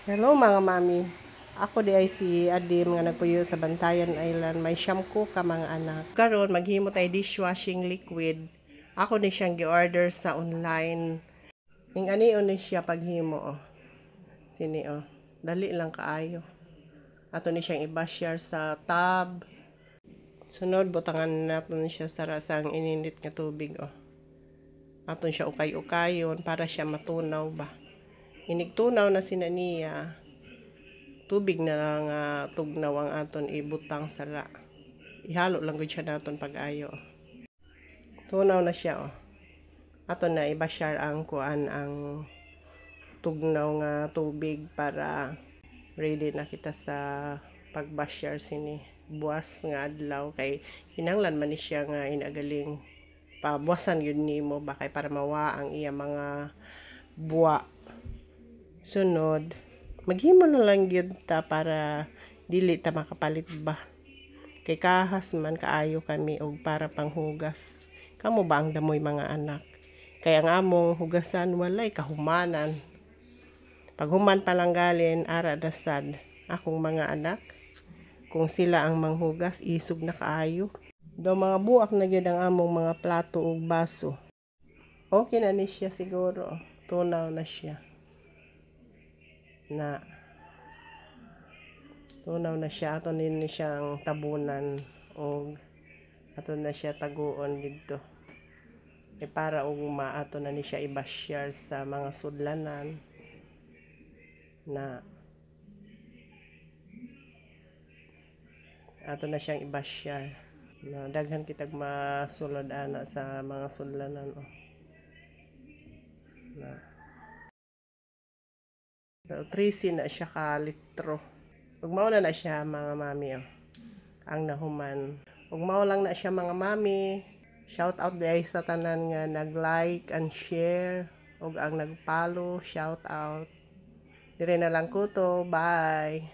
Hello mga mami. Ako di ay si Adim nga nagpuyo sa Bantayan Island. May shampoo ka mga anak. Karon maghimo tay dishwashing liquid. Ako ni siyang gi-order sa online. Ing ani ni siya paghimo oh. Sini oh. Dali lang kaayo. Ato ni siyang i-basher sa tub. Sunod butangan naton siya sa rasang ininit nga tubig oh. Aton siya ukay-ukayon para siya matunaw ba. Inigtunaw na sina niya. Tubig na lang tugnaw ang aton ibutang sara. Ihalo lang gud siya naton pag-ayo. Tunaw na siya oh. Aton na ibasyar ang kuan ang tugnaw nga tubig para ready na kita sa pagbasyar sini. Buwas nga adlaw kay kinahanglan man ni siya nga inagaling pabuwasan yun nimo ba kay para mawa ang iya mga buwa. Sunod, maghimo na lang gyud ta para dili ta makapalit ba. Kay kahas man kaayo kami og para panghugas. Kamo ba ang damoy mga anak? Kay ang among hugasan walay kahumanan. Pag human pa lang galin ara dasad akong mga anak. Kung sila ang manghugas isog na kaayo. Do mga buak na gyud ang among mga plato ug baso. Okay na ni siya siguro. Tunaw na siya. Tunaw na siya. Ato ni siyang tabunan o ato na siya taguon dito. Para og maato na ni siya ibasyar sa mga sudlanan na ato na siyang ibasyar na daghan kitag masulod ana sa mga sudlanan oh. Na 13 na siya ka litro. Ug mao na siya mga mami oh. Ang nahuman. Ug mao lang na siya mga mami. Shout out di sa tanan nga nag-like and share ug ang nag-follow, shout out. Dire na lang ko to. Bye.